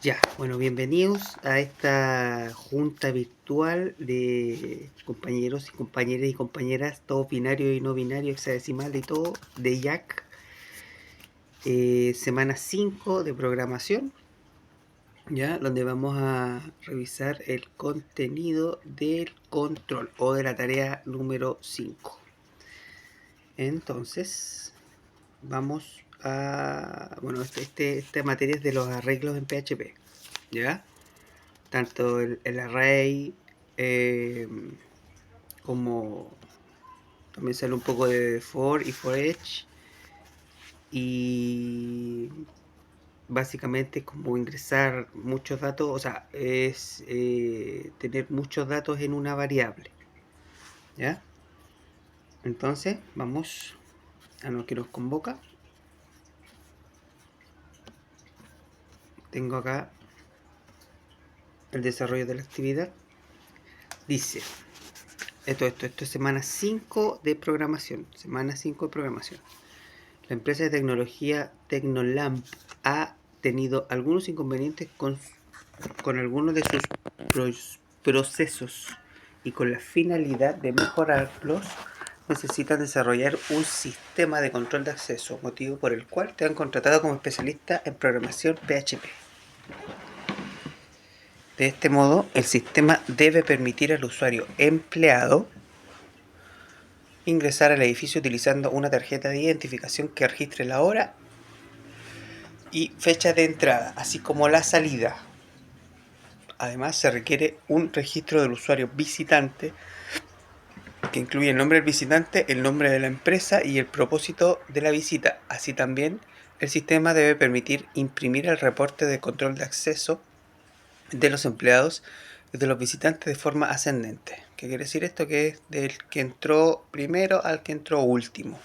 Ya, bueno, bienvenidos a esta junta virtual de compañeros y compañeras, todos binarios y no binarios, hexadecimal y todo, de Jack. Semana 5 de programación, ya, donde vamos a revisar el contenido del control o de la tarea número 5. Entonces, vamos a, bueno, esta materia es de los arreglos en PHP, ¿ya? Tanto el array eh, como también sale un poco de for y for each, y básicamente es como ingresar muchos datos, o sea, es tener muchos datos en una variable, ¿ya? Entonces vamos a lo que nos convoca. Tengo acá el desarrollo de la actividad. Dice, esto es semana 5 de programación. Semana 5 de programación. La empresa de tecnología Tecnolamp ha tenido algunos inconvenientes con algunos de sus procesos, y con la finalidad de mejorarlos necesitan desarrollar un sistema de control de acceso, motivo por el cual te han contratado como especialista en programación PHP. De este modo, el sistema debe permitir al usuario empleado ingresar al edificio utilizando una tarjeta de identificación que registre la hora y fecha de entrada, así como la salida. Además, se requiere un registro del usuario visitante que incluye el nombre del visitante, el nombre de la empresa y el propósito de la visita. Así también, el sistema debe permitir imprimir el reporte de control de acceso de los empleados y de los visitantes de forma ascendente. ¿Qué quiere decir esto? Que es del que entró primero al que entró último.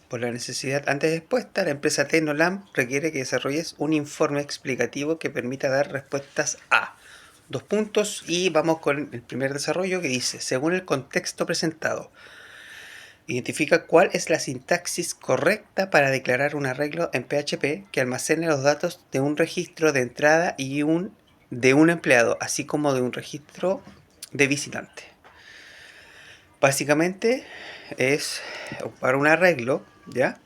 Por la necesidad antes expuesta, la empresa Tecnolamp requiere que desarrolles un informe explicativo que permita dar respuestas a dos puntos, y vamos con el primer desarrollo que dice: según el contexto presentado, identifica cuál es la sintaxis correcta para declarar un arreglo en PHP que almacene los datos de un registro de entrada y de un empleado, así como de un registro de visitante. Básicamente es para un arreglo, ¿ya?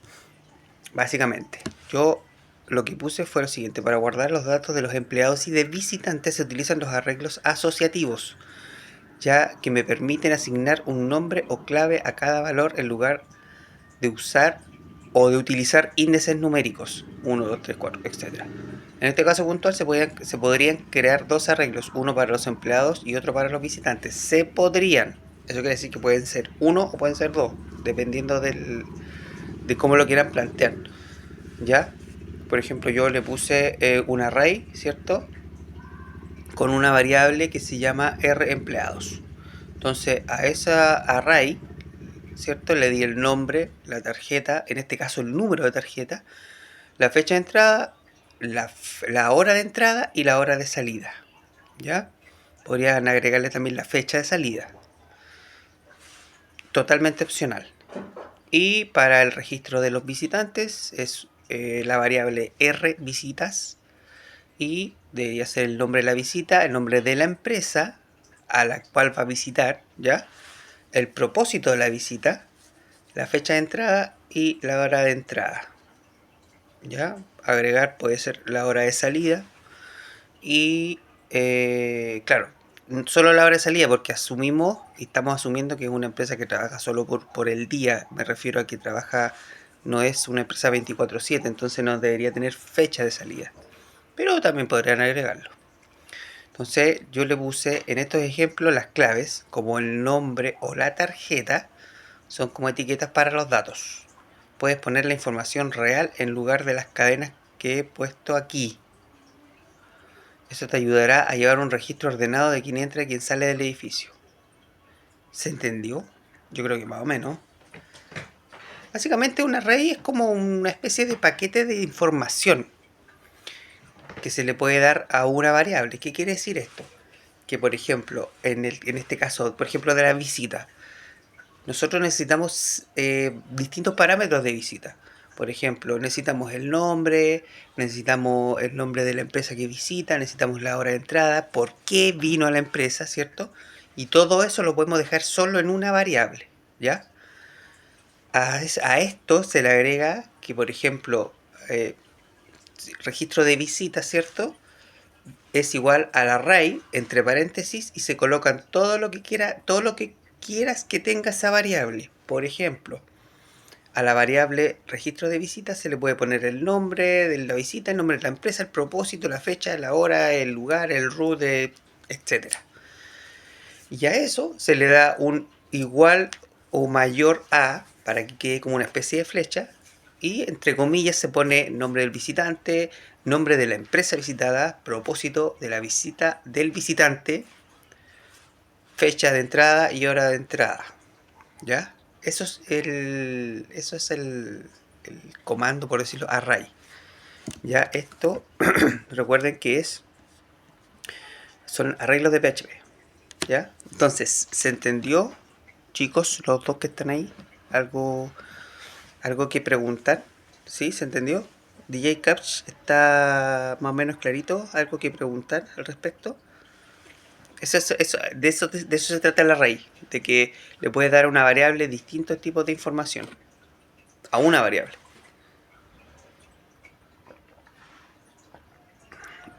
Básicamente, yo lo que puse fue lo siguiente: para guardar los datos de los empleados y de visitantes se utilizan los arreglos asociativos, ya que me permiten asignar un nombre o clave a cada valor en lugar de usar o de utilizar índices numéricos, 1, 2, 3, 4, etc. En este caso puntual se podrían crear dos arreglos, uno para los empleados y otro para los visitantes. Se podrían, eso quiere decir que pueden ser uno o pueden ser dos, dependiendo de cómo lo quieran plantear. ¿Ya? Por ejemplo, yo le puse un array, ¿cierto? Con una variable que se llama rEmpleados. Entonces, a esa array, ¿cierto? Le di el nombre, la tarjeta, en este caso el número de tarjeta, la fecha de entrada, la hora de entrada y la hora de salida. ¿Ya? Podrían agregarle también la fecha de salida. Totalmente opcional. Y para el registro de los visitantes es la variable rVisitas, y debería ser el nombre de la visita, el nombre de la empresa a la cual va a visitar, ¿ya? El propósito de la visita, la fecha de entrada y la hora de entrada, ¿ya? Agregar puede ser la hora de salida y, claro, solo la hora de salida porque estamos asumiendo que es una empresa que trabaja solo por el día. Me refiero a que trabaja, no es una empresa 24/7, entonces no debería tener fecha de salida. Pero también podrían agregarlo. Entonces yo le puse en estos ejemplos las claves, como el nombre o la tarjeta, son como etiquetas para los datos. Puedes poner la información real en lugar de las cadenas que he puesto aquí. Eso te ayudará a llevar un registro ordenado de quién entra y quién sale del edificio. ¿Se entendió? Yo creo que más o menos. Básicamente un array es como una especie de paquete de información que se le puede dar a una variable. ¿Qué quiere decir esto? Que por ejemplo, en este caso, por ejemplo de la visita, nosotros necesitamos distintos parámetros de visita. Por ejemplo, necesitamos el nombre de la empresa que visita, necesitamos la hora de entrada, por qué vino a la empresa, ¿cierto? Y todo eso lo podemos dejar solo en una variable, ¿ya? A esto se le agrega que, por ejemplo, eh, registro de visita, ¿cierto? Es igual al array, entre paréntesis, y se colocan todo lo que quieras que tenga esa variable. Por ejemplo, a la variable registro de visita se le puede poner el nombre de la visita, el nombre de la empresa, el propósito, la fecha, la hora, el lugar, el root, etc. Y a eso se le da un igual o mayor a, para que quede como una especie de flecha, y entre comillas se pone nombre del visitante, nombre de la empresa visitada, propósito de la visita del visitante, fecha de entrada y hora de entrada. ¿Ya? Eso es el comando, por decirlo, array. Ya, esto, recuerden que son arreglos de PHP. ¿Ya? Entonces, ¿se entendió, chicos, los dos que están ahí? ¿Algo que preguntar? ¿Sí? ¿Se entendió? DJ Caps está más o menos clarito. ¿Algo que preguntar al respecto? De eso se trata el array, de que le puedes dar a una variable distintos tipos de información. A una variable.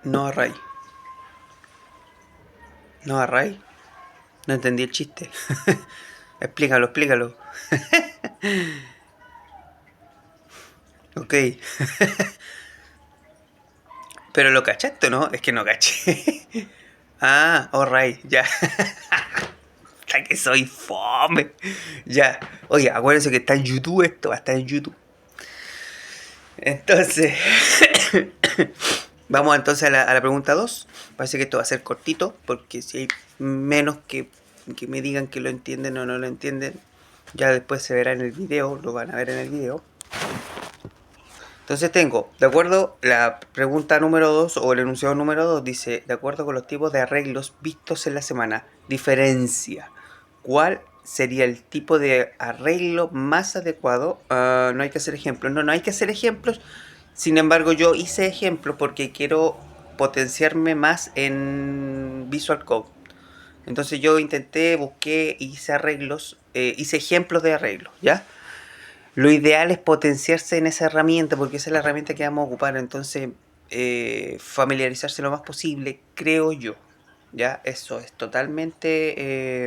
No array. No array. No entendí el chiste. Explícalo. Ok. Pero lo cachaste, ¿no? Es que no caché. Ah, alright, ya. Hasta que soy fome. Ya. Oye, acuérdense que está en YouTube esto, va a estar en YouTube. Entonces, vamos entonces a la pregunta 2. Parece que esto va a ser cortito, porque si hay menos que me digan que lo entienden o no lo entienden, ya después se verá en el video, lo van a ver en el video. Entonces tengo, de acuerdo, la pregunta número 2 o el enunciado número 2 dice, de acuerdo con los tipos de arreglos vistos en la semana, diferencia. ¿Cuál sería el tipo de arreglo más adecuado? No hay que hacer ejemplos. No hay que hacer ejemplos. Sin embargo, yo hice ejemplos porque quiero potenciarme más en Visual Code. Entonces yo busqué, hice arreglos, hice ejemplos de arreglos, ¿ya? Lo ideal es potenciarse en esa herramienta porque esa es la herramienta que vamos a ocupar. Entonces, familiarizarse lo más posible, creo yo. Ya, eso es totalmente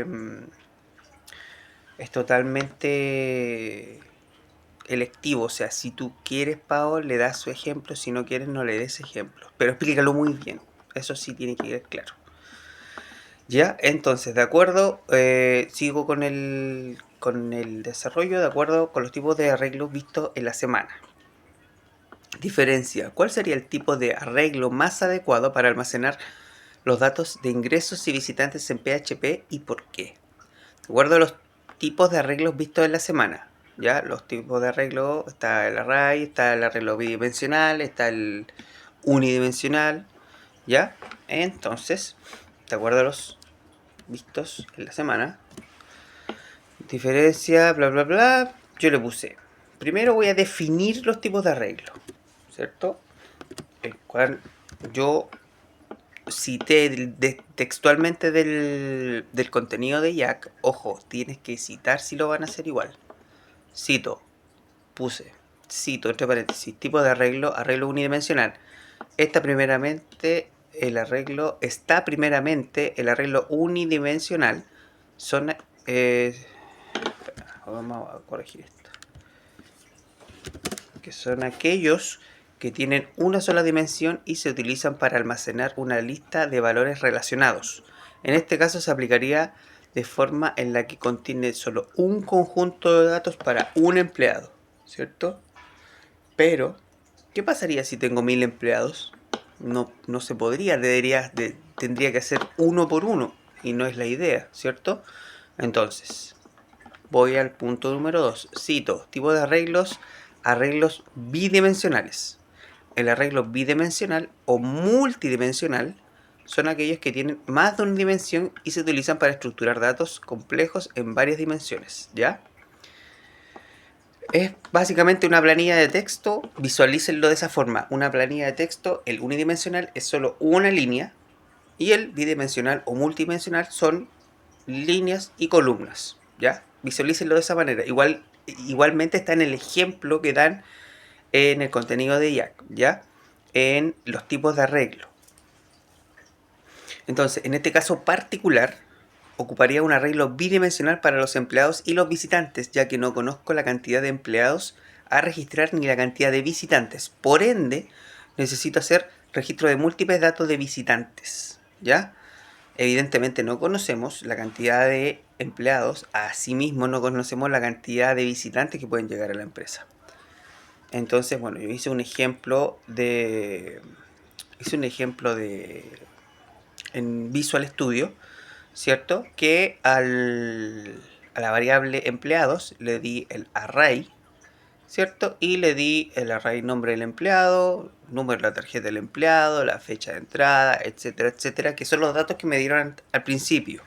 electivo. O sea, si tú quieres, Pau, le das su ejemplo. Si no quieres, no le des ejemplo. Pero explícalo muy bien. Eso sí tiene que quedar claro. Ya, entonces, de acuerdo, sigo con el desarrollo de acuerdo con los tipos de arreglos vistos en la semana. Diferencia. ¿Cuál sería el tipo de arreglo más adecuado para almacenar los datos de ingresos y visitantes en PHP y por qué? De acuerdo a los tipos de arreglos vistos en la semana. ¿Ya? Los tipos de arreglo, está el array, está el arreglo bidimensional, está el unidimensional. ¿Ya? Entonces, de acuerdo a los vistos en la semana, diferencia, bla bla bla, yo le puse. Primero voy a definir los tipos de arreglo, ¿cierto? El cual yo cité textualmente del contenido de Jack. Ojo, tienes que citar si lo van a hacer igual. Cito, cito entre paréntesis, tipo de arreglo, arreglo unidimensional. Está primeramente el arreglo unidimensional. Son, vamos a corregir esto. Que son aquellos que tienen una sola dimensión y se utilizan para almacenar una lista de valores relacionados. En este caso se aplicaría de forma en la que contiene solo un conjunto de datos para un empleado, ¿cierto? Pero, ¿qué pasaría si tengo 1000 empleados? No se podría, tendría que hacer uno por uno y no es la idea, ¿cierto? Entonces, voy al punto número 2. Cito, tipo de arreglos bidimensionales. El arreglo bidimensional o multidimensional son aquellos que tienen más de una dimensión y se utilizan para estructurar datos complejos en varias dimensiones, ¿ya? Es básicamente una planilla de texto, visualícenlo de esa forma. Una planilla de texto, el unidimensional es solo una línea y el bidimensional o multidimensional son líneas y columnas, ¿ya? Visualícenlo de esa manera. Igualmente está en el ejemplo que dan en el contenido de IAC, ¿ya? En los tipos de arreglo. Entonces, en este caso particular, ocuparía un arreglo bidimensional para los empleados y los visitantes, ya que no conozco la cantidad de empleados a registrar ni la cantidad de visitantes. Por ende, necesito hacer registro de múltiples datos de visitantes, ¿ya? Evidentemente no conocemos la cantidad de empleados, asimismo no conocemos la cantidad de visitantes que pueden llegar a la empresa. Entonces, bueno, yo hice un ejemplo de en Visual Studio, ¿cierto? Que a la variable empleados le di el array, ¿cierto? Y le di el array nombre del empleado, número de la tarjeta del empleado, la fecha de entrada, etcétera, etcétera, que son los datos que me dieron al principio.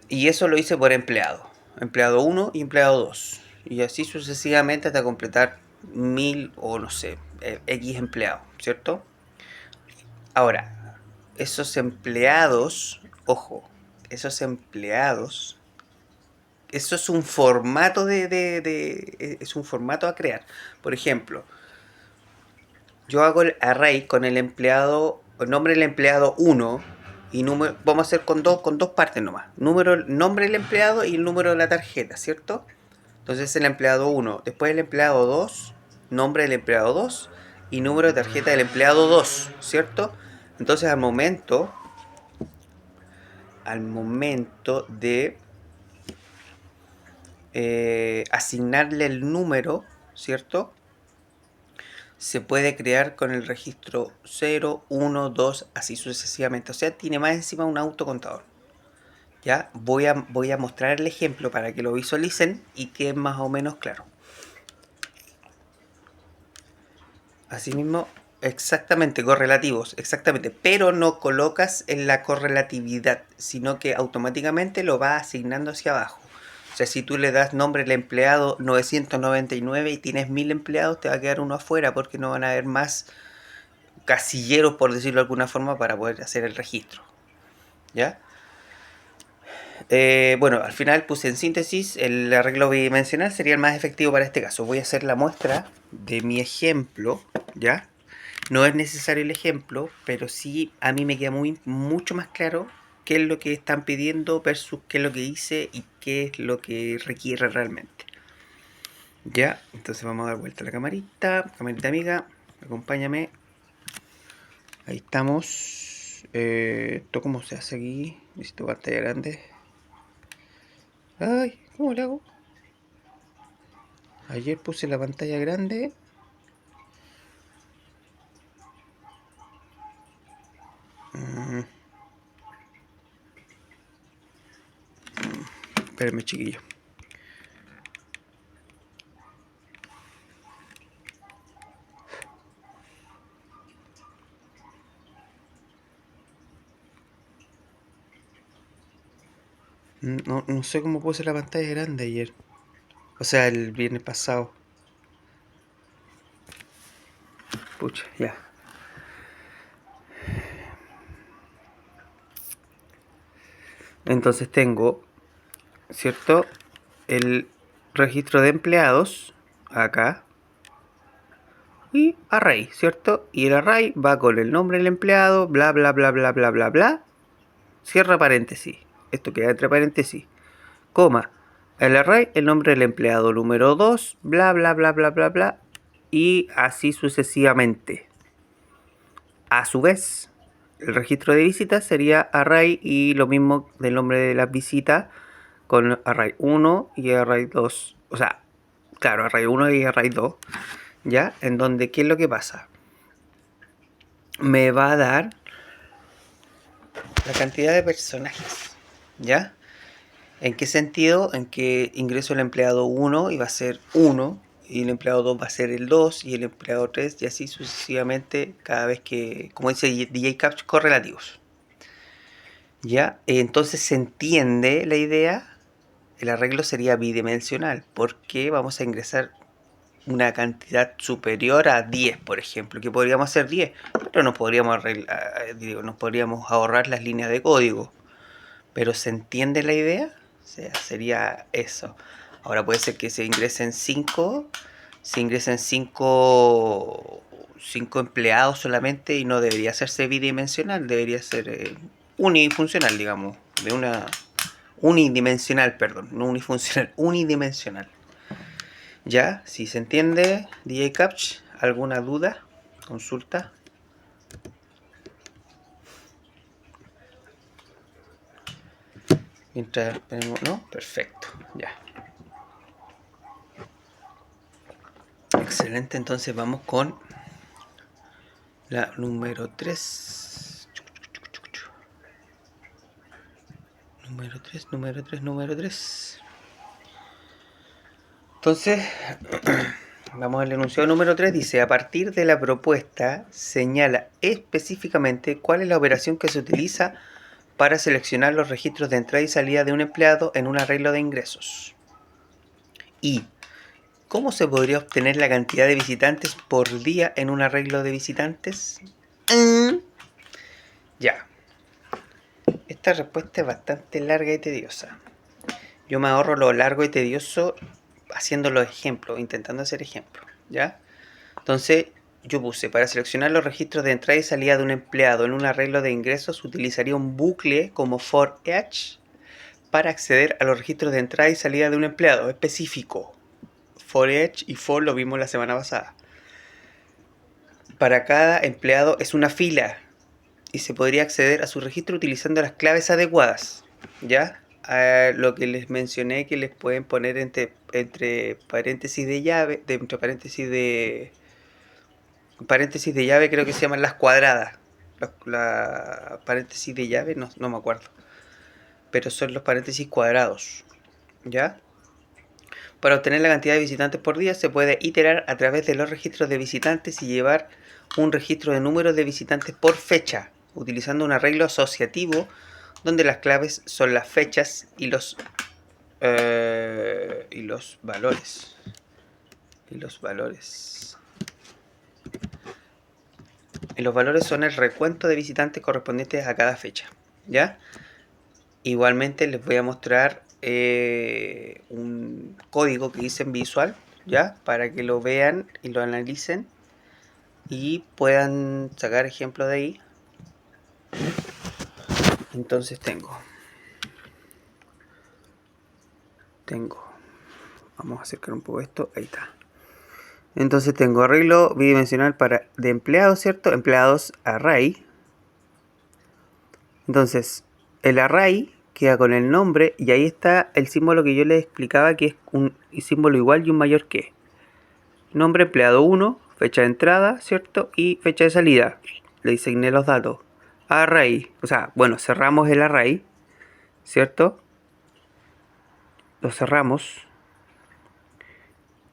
Y eso lo hice por empleado. Empleado 1 y empleado 2. Y así sucesivamente hasta completar 1000 o no sé, X empleados, ¿cierto? Ahora, esos empleados, ojo, esos empleados, eso es un formato es un formato a crear. Por ejemplo, yo hago el array con el empleado, el nombre del empleado 1 y número, vamos a hacer con dos partes nomás. Nombre del empleado y el número de la tarjeta, ¿cierto? Entonces el empleado 1, después el empleado 2, nombre del empleado 2 y número de tarjeta del empleado 2, ¿cierto? Entonces al momento de asignarle el número, ¿cierto? Se puede crear con el registro 0, 1, 2, así sucesivamente. O sea, tiene más encima un autocontador. Ya voy a mostrar el ejemplo para que lo visualicen y quede más o menos claro. Asimismo, exactamente, correlativos, exactamente, pero no colocas en la correlatividad, sino que automáticamente lo va asignando hacia abajo. O sea, si tú le das nombre al empleado 999 y tienes 1000 empleados, te va a quedar uno afuera porque no van a haber más casilleros, por decirlo de alguna forma, para poder hacer el registro. ¿Ya? Bueno, al final puse en síntesis, el arreglo bidimensional sería el más efectivo para este caso. Voy a hacer la muestra de mi ejemplo, ¿ya? No es necesario el ejemplo, pero sí a mí me queda mucho más claro qué es lo que están pidiendo versus qué es lo que hice y qué es lo que requiere realmente. Ya, entonces vamos a dar vuelta a la camarita amiga, acompáñame. Ahí estamos. ¿Esto cómo se hace aquí? Necesito pantalla grande. Ay, ¿cómo le hago? Ayer puse la pantalla grande. Espérenme, chiquillo. No sé cómo puse la pantalla grande ayer. O sea, el viernes pasado. Pucha, ya. Entonces tengo, ¿cierto? El registro de empleados acá y array, ¿cierto? Y el array va con el nombre del empleado, bla bla bla bla bla bla bla, cierra paréntesis, esto queda entre paréntesis, coma, el array, el nombre del empleado número 2, bla bla bla bla bla bla, y así sucesivamente. A su vez, el registro de visitas sería array y lo mismo del nombre de las visitas con array 1 y array 2. O sea, claro, array 1 y array 2. ¿Ya? En donde, ¿qué es lo que pasa? Me va a dar la cantidad de personajes. ¿Ya? ¿En qué sentido? En que ingreso el empleado 1 y va a ser 1, y el empleado 2 va a ser el 2, y el empleado 3, y así sucesivamente, cada vez que, como dice DJ Captcha, correlativos. ¿Ya? Entonces se entiende la idea. el arreglo sería bidimensional, porque vamos a ingresar una cantidad superior a 10, por ejemplo, que podríamos hacer 10, pero nos podríamos, nos podríamos ahorrar las líneas de código. Pero ¿se entiende la idea? O sea, sería eso. Ahora puede ser que se ingresen 5 empleados solamente, y no debería hacerse bidimensional, debería ser unifuncional, digamos, de una unidimensional, perdón, no unifuncional, unidimensional. ¿Ya? Si se entiende, DJ Captch, ¿alguna duda? Consulta. Mientras tenemos, ¿no? Perfecto, ya. Excelente, entonces vamos con la número 3. Número 3. Entonces, vamos al enunciado número 3. Dice, a partir de la propuesta, señala específicamente cuál es la operación que se utiliza para seleccionar los registros de entrada y salida de un empleado en un arreglo de ingresos. Y, ¿cómo se podría obtener la cantidad de visitantes por día en un arreglo de visitantes? Ya. Esta respuesta es bastante larga y tediosa. Yo me ahorro lo largo y tedioso haciendo los ejemplos, intentando hacer ejemplos, ¿ya? Entonces, yo puse, para seleccionar los registros de entrada y salida de un empleado en un arreglo de ingresos, utilizaría un bucle como for each para acceder a los registros de entrada y salida de un empleado específico. For each y for lo vimos la semana pasada. Para cada empleado es una fila y se podría acceder a su registro utilizando las claves adecuadas, ¿ya? Lo que les mencioné, que les pueden poner entre paréntesis de llave, entre paréntesis de llave, creo que se llaman las cuadradas. La paréntesis de llave, no me acuerdo, pero son los paréntesis cuadrados, ¿ya? Para obtener la cantidad de visitantes por día se puede iterar a través de los registros de visitantes y llevar un registro de números de visitantes por fecha, utilizando un arreglo asociativo donde las claves son las fechas y los valores. Y los valores son el recuento de visitantes correspondientes a cada fecha, ¿ya? Igualmente les voy a mostrar un código que hice en Visual, ¿ya? Para que lo vean y lo analicen y puedan sacar ejemplos de ahí. Entonces vamos a acercar un poco esto, ahí está. Entonces tengo arreglo bidimensional de empleados, ¿cierto? Empleados array. Entonces, el array queda con el nombre y ahí está el símbolo que yo les explicaba, que es un símbolo igual y un mayor que. Nombre empleado 1, fecha de entrada, ¿cierto? Y fecha de salida. Le asigné los datos. Array, o sea, bueno, cerramos el array, ¿cierto? Lo cerramos.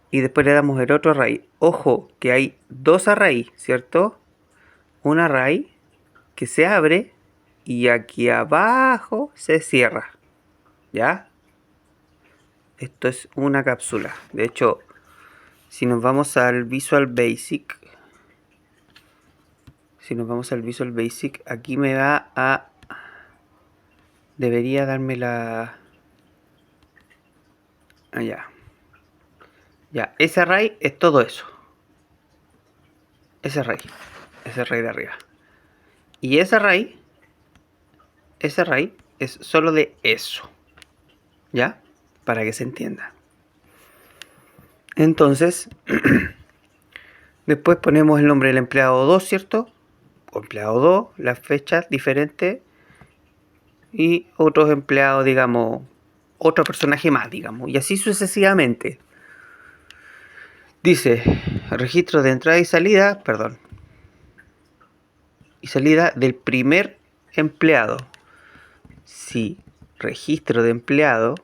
Y después le damos el otro array. Ojo, que hay dos array, ¿cierto? Un array que se abre y aquí abajo se cierra, ¿ya? Esto es una cápsula. De hecho, si nos vamos al Visual Basic, aquí me va a... Debería darme la... Ya, ese array es todo eso. Ese array de arriba. Y ese array es solo de eso, ¿ya? Para que se entienda. Entonces, después ponemos el nombre del empleado 2, ¿cierto? O empleado 2, las fechas diferentes y otros empleados, digamos, otro personaje más, digamos, y así sucesivamente. Dice, registro de entrada y salida, del primer empleado. Si registro de empleado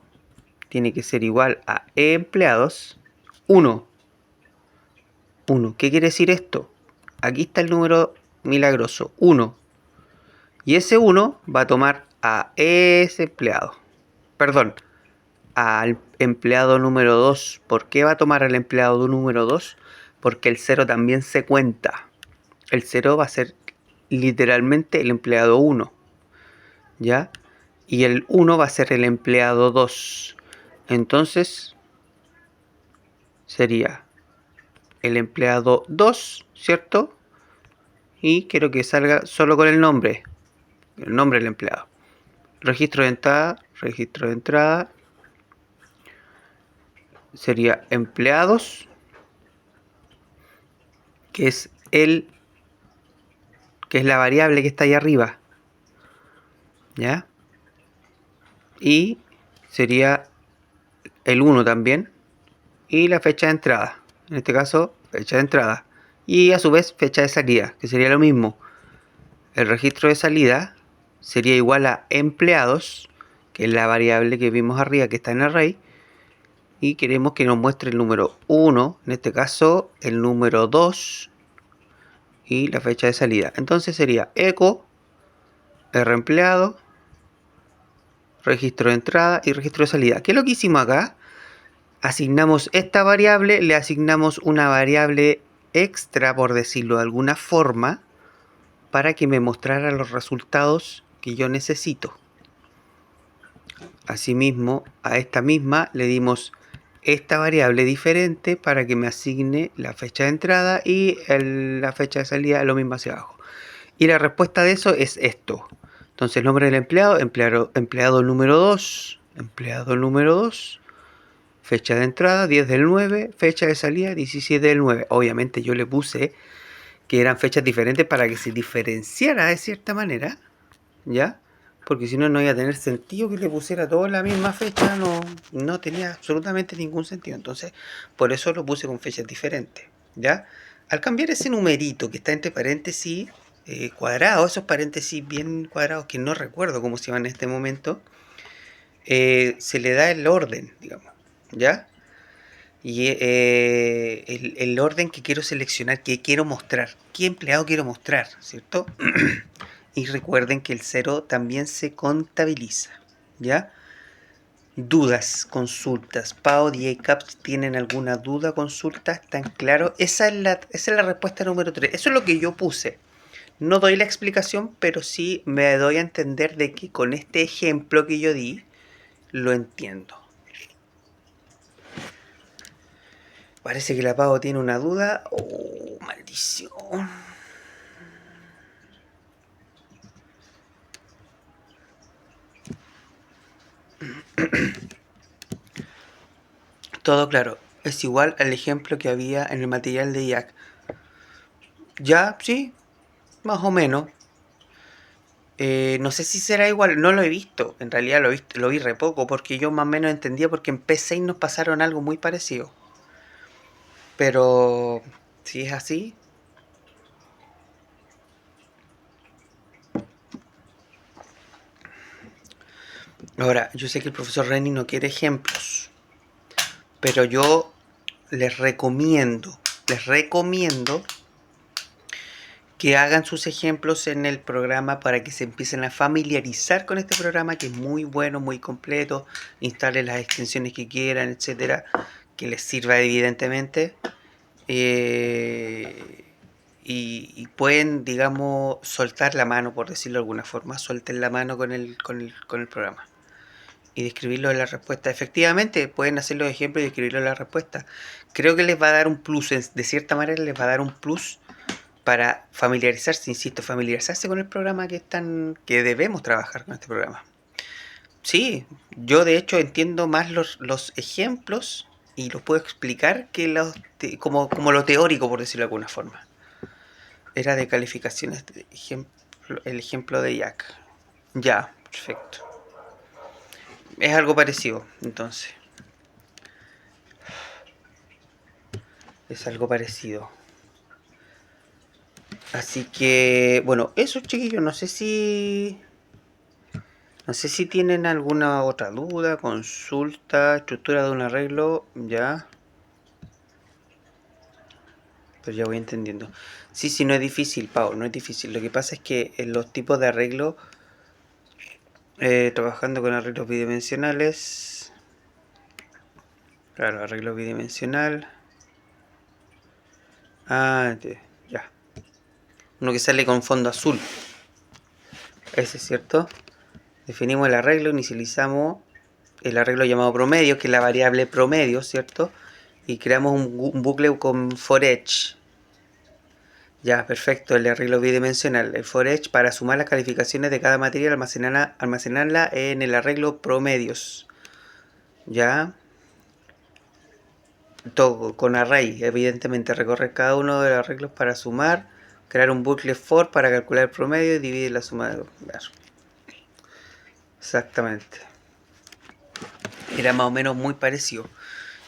tiene que ser igual a empleados 1. ¿Qué quiere decir esto? Aquí está el número milagroso, 1. Y ese 1 va a tomar a ese empleado. Perdón, al empleado número 2. ¿Por qué va a tomar al empleado número 2? Porque el 0 también se cuenta. El 0 va a ser literalmente el empleado 1, ¿ya? Y el 1 va a ser el empleado 2. Entonces sería el empleado 2, ¿cierto? Y quiero que salga solo con el nombre del empleado. Registro de entrada sería empleados, que es la variable que está ahí arriba, ¿ya? Y sería el 1 también, y la fecha de entrada, en este caso fecha de entrada, y a su vez fecha de salida, que sería lo mismo. El registro de salida sería igual a empleados, que es la variable que vimos arriba que está en array, y queremos que nos muestre el número 1, en este caso el número 2 y la fecha de salida. Entonces sería echo rempleado, registro de entrada y registro de salida. ¿Qué es lo que hicimos acá? Asignamos esta variable, le asignamos una variable extra, por decirlo de alguna forma, para que me mostrara los resultados que yo necesito. Asimismo, a esta misma le dimos esta variable diferente para que me asigne la fecha de entrada y la fecha de salida, lo mismo hacia abajo. Y la respuesta de eso es esto. Entonces, el nombre del empleado, empleado número 2, fecha de entrada 10 del 9, fecha de salida 17 del 9. Obviamente yo le puse que eran fechas diferentes para que se diferenciara de cierta manera, ¿ya? Porque si no, no iba a tener sentido que le pusiera todo la misma fecha, no tenía absolutamente ningún sentido. Entonces, por eso lo puse con fechas diferentes, ¿ya? Al cambiar ese numerito que está entre paréntesis cuadrados, esos paréntesis bien cuadrados que no recuerdo cómo se llaman en este momento, se le da el orden, digamos, ¿ya? Y el orden que quiero seleccionar, que quiero mostrar, qué empleado quiero mostrar, ¿cierto? Y recuerden que el 0 también se contabiliza, ¿ya? Dudas, consultas. Pau, Caps, ¿tienen alguna duda, consulta? ¿Están claros? Esa es la respuesta número 3. Eso es lo que yo puse. No doy la explicación, pero sí me doy a entender de que con este ejemplo que yo di, lo entiendo. Parece que la Pau tiene una duda. Oh, maldición. Todo claro. Es igual al ejemplo que había en el material de Jack. Ya, sí, más o menos. No sé si será igual, no lo he visto. En realidad lo vi re poco porque yo más o menos entendía porque en P6 nos pasaron algo muy parecido. Pero si es así, ahora, yo sé que el profesor Renny no quiere ejemplos, pero yo les recomiendo que hagan sus ejemplos en el programa para que se empiecen a familiarizar con este programa que es muy bueno, muy completo, instalen las extensiones que quieran, etcétera, que les sirva evidentemente. Y pueden, digamos, soltar la mano, por decirlo de alguna forma, suelten la mano con el programa y describirlo en la respuesta. Efectivamente, pueden hacer los ejemplos y describirlo en la respuesta. Creo que les va a dar un plus, de cierta manera les va a dar un plus para familiarizarse, insisto, familiarizarse con el programa que debemos trabajar con este programa. Sí, yo de hecho entiendo más los ejemplos y los puedo explicar que como lo teórico, por decirlo de alguna forma. Era de calificaciones, el ejemplo de Jack. Ya, perfecto. Es algo parecido, entonces. Es algo parecido. Así que, bueno, eso chiquillos, no sé si tienen alguna otra duda, consulta, estructura de un arreglo, ya. Pero ya voy entendiendo. Sí, no es difícil, Pau, no es difícil. Lo que pasa es que en los tipos de arreglo, trabajando con arreglos bidimensionales, Claro, arreglo bidimensional. Ah, ya. Uno que sale con fondo azul. Ese es cierto. Definimos el arreglo, inicializamos el arreglo llamado promedio, que es la variable promedio, ¿cierto? Y creamos un bucle con for each. Ya, perfecto, el arreglo bidimensional. El for each para sumar las calificaciones de cada materia, almacenarla en el arreglo promedios. Ya. Todo con array, evidentemente, recorrer cada uno de los arreglos para sumar, crear un bucle for para calcular el promedio y dividir la suma de los. Exactamente. Era más o menos muy parecido.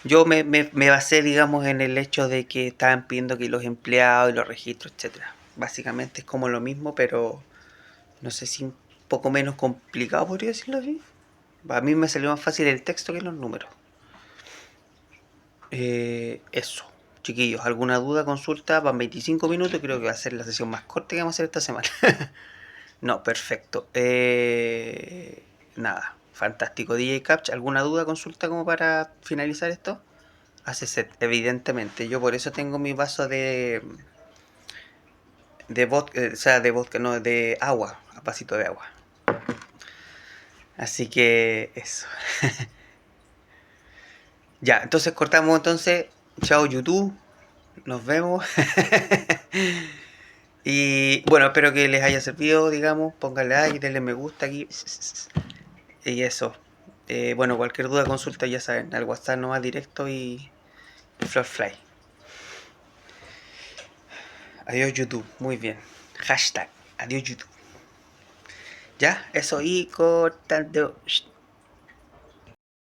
Yo me basé, digamos, en el hecho de que estaban pidiendo que los empleados y los registros, etcétera. Básicamente es como lo mismo, pero no sé si un poco menos complicado, podría decirlo así. A mí me salió más fácil el texto que los números. Eso. Chiquillos, ¿alguna duda, consulta? Van 25 minutos, creo que va a ser la sesión más corta que vamos a hacer esta semana. No, perfecto. Nada, fantástico. DJ Captcha, ¿alguna duda, consulta como para finalizar esto? Hace set, evidentemente. Yo por eso tengo mi vaso de vodka, o sea, de vodka, no, de agua, a vasito de agua. Así que eso. Ya, entonces cortamos entonces. Chao YouTube. Nos vemos. Y bueno, espero que les haya servido, digamos. Pónganle like, denle me gusta aquí. Y eso. Bueno, cualquier duda, consulta, ya saben, al WhatsApp nomás directo y Floorfly. Adiós YouTube, muy bien. Hashtag, adiós YouTube. Ya, eso y cortando.